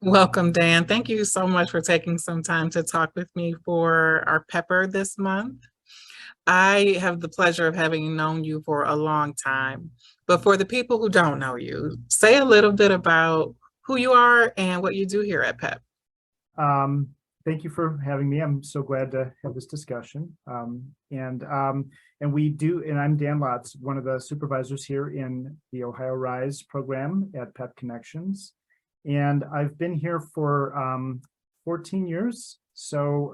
Welcome, Dan. Thank you so much for taking some time to talk with me for our pepper this month. I have the pleasure of having known you for a long time, but for the people who don't know you, say a little bit about who you are and what you do here at PEP. Um, Thank you for having me. I'm so glad to have this discussion. And we do, and I'm Dan Lotz, one of the supervisors here in the Ohio Rise program at PEP Connections. And I've been here for 14 years. So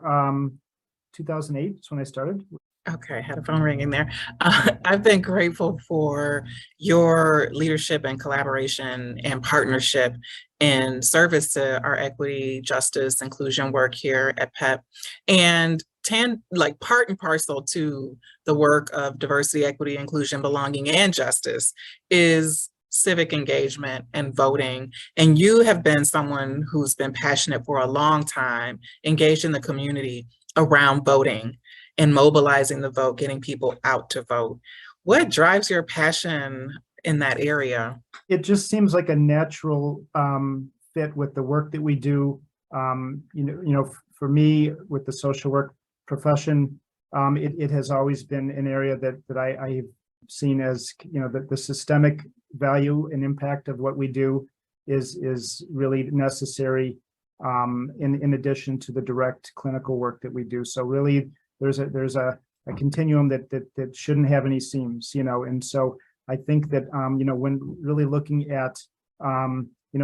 2008 is when I started. Okay, I had a phone ringing there. I've been grateful for your leadership and collaboration and partnership in service to our equity, justice, inclusion work here at PEP, and like part and parcel to the work of diversity, equity, inclusion, belonging, and justice is civic engagement and voting. And you have been someone who's been passionate for a long time, engaged in the community around voting and mobilizing the vote, getting people out to vote. What drives your passion in that area? It just seems like a natural fit with the work that we do. For me, with the social work profession, it has always been an area that I've seen as, the systemic value and impact of what we do is really necessary in addition to the direct clinical work that we do. So really, there's a continuum that shouldn't have any seams, and so I think that when really looking at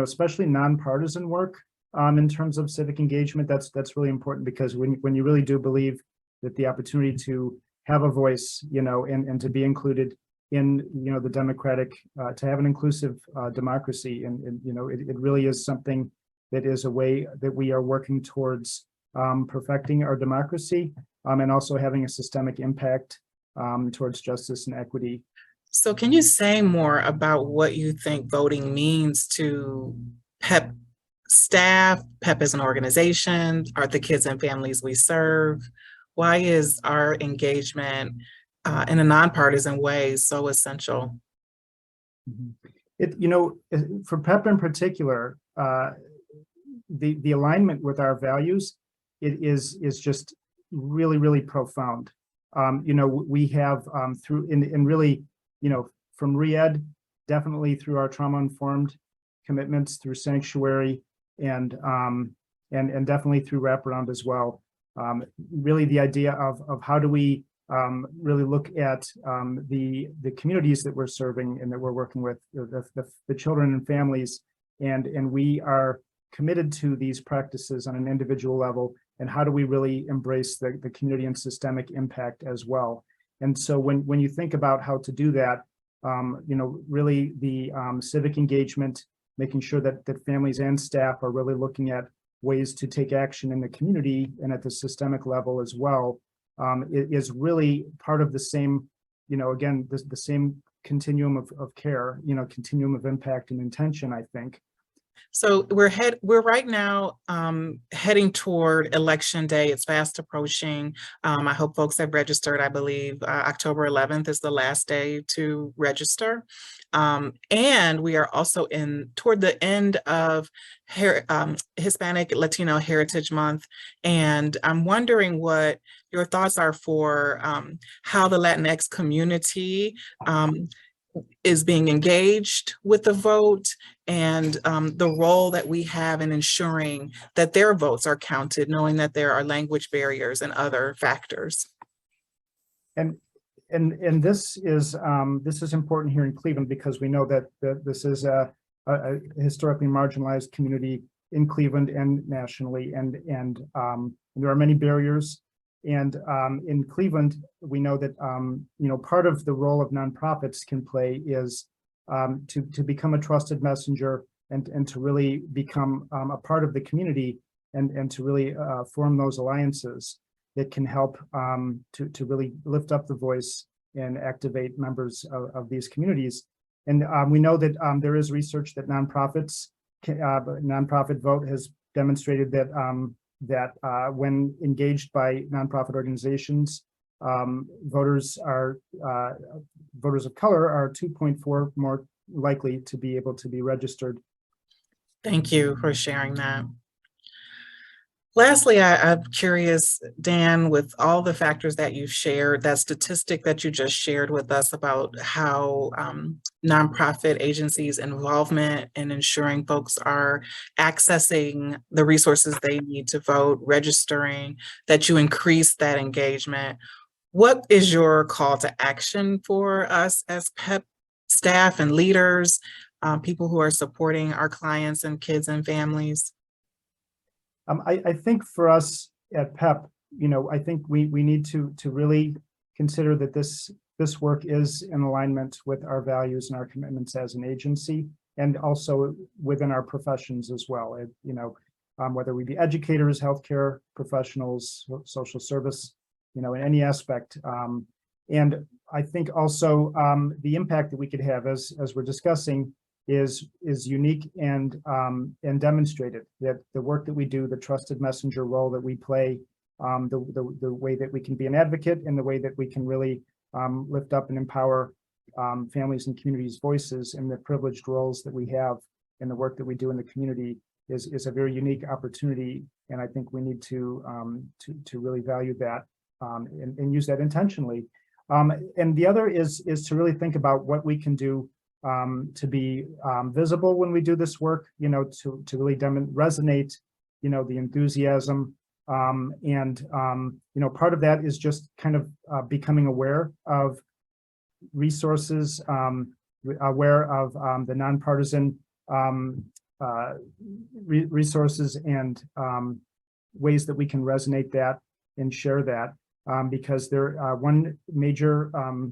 especially nonpartisan work in terms of civic engagement, that's really important, because when you really do believe that the opportunity to have a voice, and to be included in the democratic, to have an inclusive democracy, and it really is something that is a way that we are working towards perfecting our democracy, and also having a systemic impact towards justice and equity. So can you say more about what you think voting means to PEP staff, PEP as an organization, are the kids and families we serve? Why is our engagement in a nonpartisan way so essential? For PEP in particular, the alignment with our values, it is just really, really profound. We have through in really, from REED, definitely through our trauma-informed commitments, through sanctuary, and definitely through wraparound as well. Really, the idea of how do we really look at the communities that we're serving and that we're working with, the children and families, and we are committed to these practices on an individual level, and how do we really embrace the community and systemic impact as well. And so when you think about how to do that, really the civic engagement, making sure that families and staff are really looking at ways to take action in the community and at the systemic level as well, it is really part of the same, again, the same continuum of care, continuum of impact and intention, I think. So we're right now heading toward election day. It's fast approaching. I hope folks have registered. I believe October 11th is the last day to register. And we are also toward the end of Hispanic Latino Heritage Month. And I'm wondering what your thoughts are for how the Latinx community is being engaged with the vote, and the role that we have in ensuring that their votes are counted, knowing that there are language barriers and other factors. And this is important here in Cleveland, because we know that this is a historically marginalized community in Cleveland and nationally, and there are many barriers. And in Cleveland, we know that part of the role of nonprofits can play is to become a trusted messenger, and to really become a part of the community, and to really form those alliances that can help to really lift up the voice and activate members of these communities. And we know that there is research that nonprofit vote has demonstrated that when engaged by nonprofit organizations, voters of color are 2.4 more likely to be able to be registered. Thank you for sharing that. Lastly, I'm curious, Dan, with all the factors that you've shared, that statistic that you just shared with us about how nonprofit agencies' involvement in ensuring folks are accessing the resources they need to vote, registering, that you increase that engagement. What is your call to action for us as PEP staff and leaders, people who are supporting our clients and kids and families? I think for us at PEP, I think we need to really consider that this work is in alignment with our values and our commitments as an agency, and also within our professions as well. Whether we be educators, healthcare professionals, social service, in any aspect. And I think also the impact that we could have, as we're discussing, is unique and demonstrated. That the work that we do, the trusted messenger role that we play, the way that we can be an advocate, and the way that we can really lift up and empower families and communities' voices, and the privileged roles that we have in the work that we do in the community is a very unique opportunity. And I think we need to really value that and use that intentionally. And the other is to really think about what we can do to be visible when we do this work, to really resonate, the enthusiasm. And part of that is just kind of becoming aware of resources, aware of the nonpartisan resources and ways that we can resonate that and share that, because one major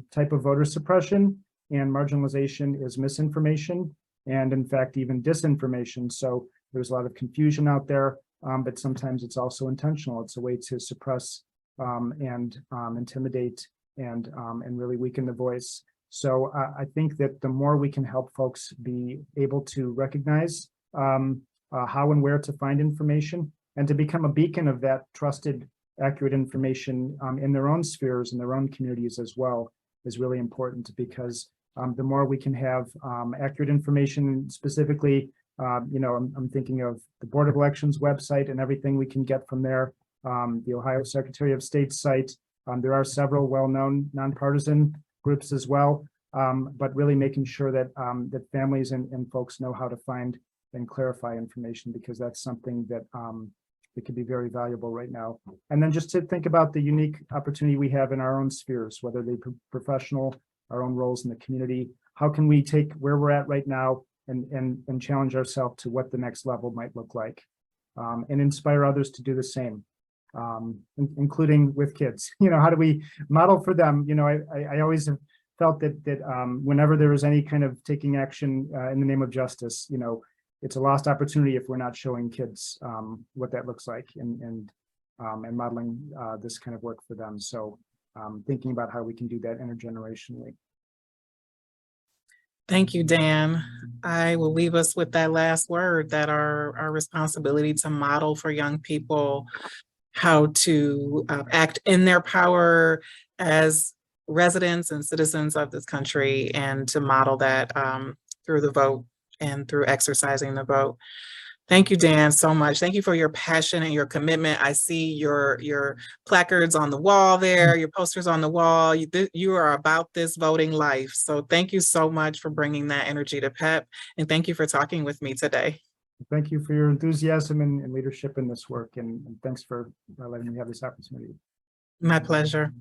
type of voter suppression and marginalization is misinformation, and in fact, even disinformation. So there's a lot of confusion out there, but sometimes it's also intentional. It's a way to suppress and intimidate and really weaken the voice. So I think that the more we can help folks be able to recognize how and where to find information, and to become a beacon of that trusted, accurate information in their own spheres, in their own communities as well, is really important. Because the more we can have accurate information, specifically, I'm thinking of the Board of Elections website and everything we can get from there, the Ohio Secretary of State's site. There are several well-known nonpartisan groups as well, but really making sure that that families and folks know how to find and clarify information, because that's something that could be very valuable right now. And then just to think about the unique opportunity we have in our own spheres, whether they be professional, our own roles in the community. How can we take where we're at right now and challenge ourselves to what the next level might look like, and inspire others to do the same, including with kids. How do we model for them? I always have felt that whenever there is any kind of taking action in the name of justice, it's a lost opportunity if we're not showing kids what that looks like, and modeling this kind of work for them. So thinking about how we can do that intergenerationally. Thank you, Dan. I will leave us with that last word, that our responsibility to model for young people how to act in their power as residents and citizens of this country, and to model that through the vote and through exercising the vote. Thank you, Dan, so much. Thank you for your passion and your commitment. I see your placards on the wall there, your posters on the wall. You are about this voting life. So thank you so much for bringing that energy to PEP. And thank you for talking with me today. Thank you for your enthusiasm and leadership in this work. And thanks for letting me have this opportunity. My pleasure.